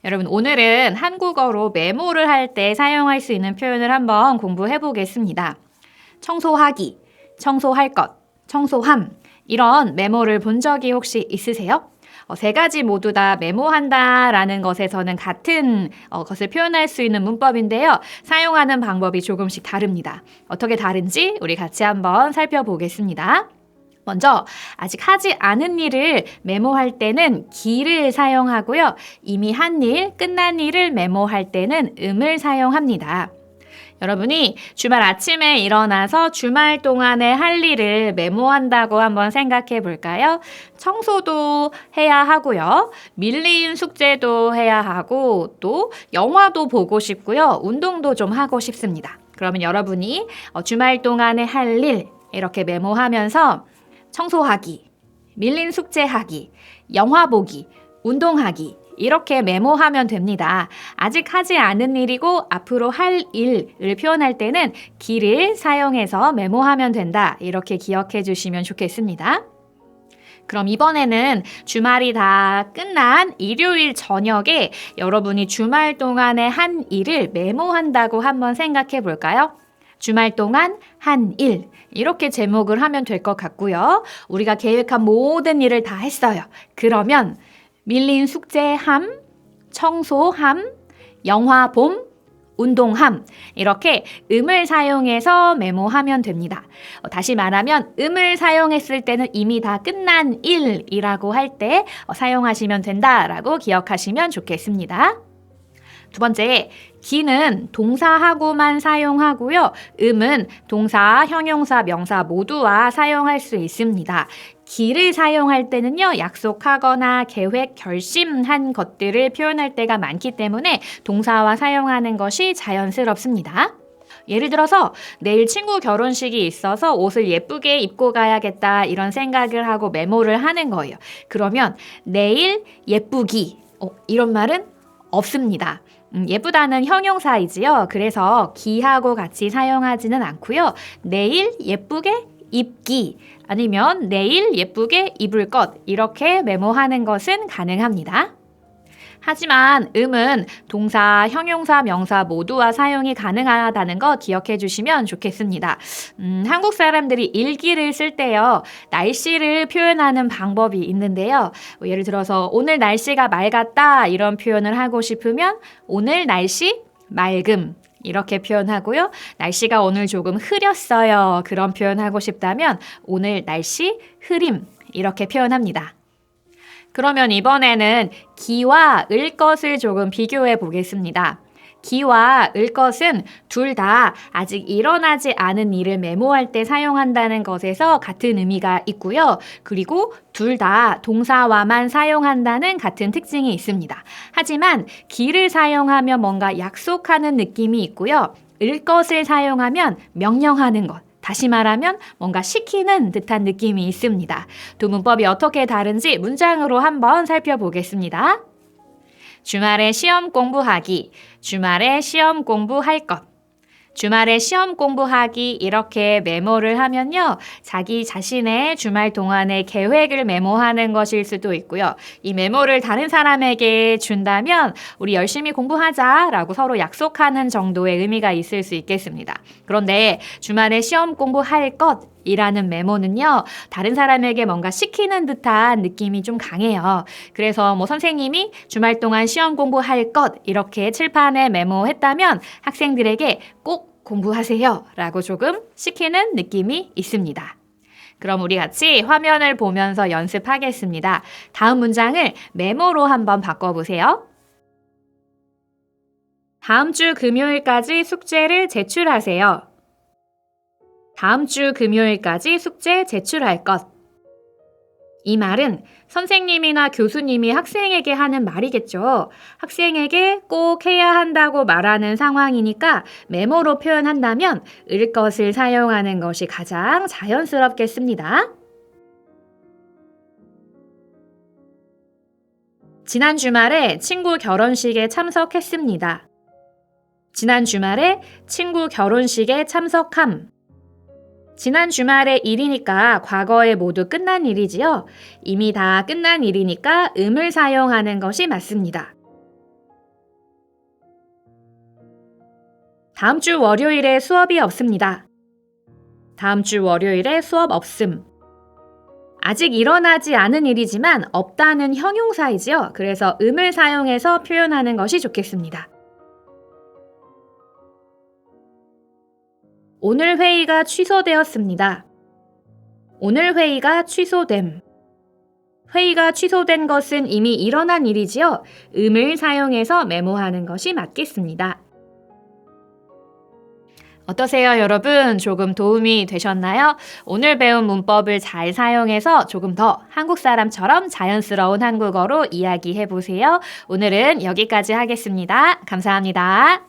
여러분, 오늘은 한국어로 메모를 할 때 사용할 수 있는 표현을 한번 공부해 보겠습니다. 청소하기, 청소할 것, 청소함 이런 메모를 본 적이 혹시 있으세요? 세 가지 모두 다 메모한다라는 것에서는 같은 것을 표현할 수 있는 문법인데요. 사용하는 방법이 조금씩 다릅니다. 어떻게 다른지 우리 같이 한번 살펴보겠습니다. 먼저 아직 하지 않은 일을 메모할 때는 기를 사용하고요. 이미 한 일, 끝난 일을 메모할 때는 음을 사용합니다. 여러분이 주말 아침에 일어나서 주말 동안에 할 일을 메모한다고 한번 생각해 볼까요? 청소도 해야 하고요. 밀린 숙제도 해야 하고 또 영화도 보고 싶고요. 운동도 좀 하고 싶습니다. 그러면 여러분이 주말 동안에 할 일 이렇게 메모하면서 청소하기, 밀린 숙제하기, 영화 보기, 운동하기 이렇게 메모하면 됩니다. 아직 하지 않은 일이고 앞으로 할 일을 표현할 때는 기를 사용해서 메모하면 된다. 이렇게 기억해 주시면 좋겠습니다. 그럼 이번에는 주말이 다 끝난 일요일 저녁에 여러분이 주말 동안에 한 일을 메모한다고 한번 생각해 볼까요? 주말 동안 한 일 이렇게 제목을 하면 될 것 같고요. 우리가 계획한 모든 일을 다 했어요. 그러면 밀린 숙제함, 청소함, 영화 봄, 운동함 이렇게 음을 사용해서 메모하면 됩니다. 다시 말하면 음을 사용했을 때는 이미 다 끝난 일이라고 할 때 사용하시면 된다라고 기억하시면 좋겠습니다. 두 번째, 기는 동사하고만 사용하고요. 음은 동사, 형용사, 명사 모두와 사용할 수 있습니다. 기를 사용할 때는요, 약속하거나 계획, 결심한 것들을 표현할 때가 많기 때문에 동사와 사용하는 것이 자연스럽습니다. 예를 들어서 내일 친구 결혼식이 있어서 옷을 예쁘게 입고 가야겠다 이런 생각을 하고 메모를 하는 거예요. 그러면 내일 예쁘기 이런 말은 없습니다. 예쁘다는 형용사이지요. 그래서 기하고 같이 사용하지는 않고요. 내일 예쁘게 입기 아니면 내일 예쁘게 입을 것 이렇게 메모하는 것은 가능합니다. 하지만 음은 동사, 형용사, 명사 모두와 사용이 가능하다는 거 기억해 주시면 좋겠습니다. 한국 사람들이 일기를 쓸 때요. 날씨를 표현하는 방법이 있는데요. 예를 들어서 오늘 날씨가 맑았다 이런 표현을 하고 싶으면 오늘 날씨 맑음 이렇게 표현하고요. 날씨가 오늘 조금 흐렸어요. 그런 표현하고 싶다면 오늘 날씨 흐림 이렇게 표현합니다. 그러면 이번에는 기와 을 것을 조금 비교해 보겠습니다. 기와 을 것은 둘 다 아직 일어나지 않은 일을 메모할 때 사용한다는 것에서 같은 의미가 있고요. 그리고 둘 다 동사와만 사용한다는 같은 특징이 있습니다. 하지만 기를 사용하면 뭔가 약속하는 느낌이 있고요. 을 것을 사용하면 명령하는 것. 다시 말하면 뭔가 시키는 듯한 느낌이 있습니다. 두 문법이 어떻게 다른지 문장으로 한번 살펴보겠습니다. 주말에 시험 공부하기, 주말에 시험 공부할 것. 주말에 시험 공부하기 이렇게 메모를 하면요. 자기 자신의 주말 동안의 계획을 메모하는 것일 수도 있고요. 이 메모를 다른 사람에게 준다면 우리 열심히 공부하자라고 서로 약속하는 정도의 의미가 있을 수 있겠습니다. 그런데 주말에 시험 공부할 것 이라는 메모는요, 다른 사람에게 뭔가 시키는 듯한 느낌이 좀 강해요. 그래서 선생님이 주말 동안 시험 공부할 것 이렇게 칠판에 메모했다면 학생들에게 꼭 공부하세요 라고 조금 시키는 느낌이 있습니다. 그럼 우리 같이 화면을 보면서 연습하겠습니다. 다음 문장을 메모로 한번 바꿔보세요. 다음 주 금요일까지 숙제를 제출하세요. 다음 주 금요일까지 숙제 제출할 것. 이 말은 선생님이나 교수님이 학생에게 하는 말이겠죠. 학생에게 꼭 해야 한다고 말하는 상황이니까 메모로 표현한다면 을 것을 사용하는 것이 가장 자연스럽겠습니다. 지난 주말에 친구 결혼식에 참석했습니다. 지난 주말에 친구 결혼식에 참석함. 지난 주말의 일이니까 과거에 모두 끝난 일이지요. 이미 다 끝난 일이니까 음을 사용하는 것이 맞습니다. 다음 주 월요일에 수업이 없습니다. 다음 주 월요일에 수업 없음. 아직 일어나지 않은 일이지만 없다는 형용사이지요. 그래서 음을 사용해서 표현하는 것이 좋겠습니다. 오늘 회의가 취소되었습니다. 오늘 회의가 취소됨. 회의가 취소된 것은 이미 일어난 일이지요. 음을 사용해서 메모하는 것이 맞겠습니다. 어떠세요, 여러분? 조금 도움이 되셨나요? 오늘 배운 문법을 잘 사용해서 조금 더 한국 사람처럼 자연스러운 한국어로 이야기해 보세요. 오늘은 여기까지 하겠습니다. 감사합니다.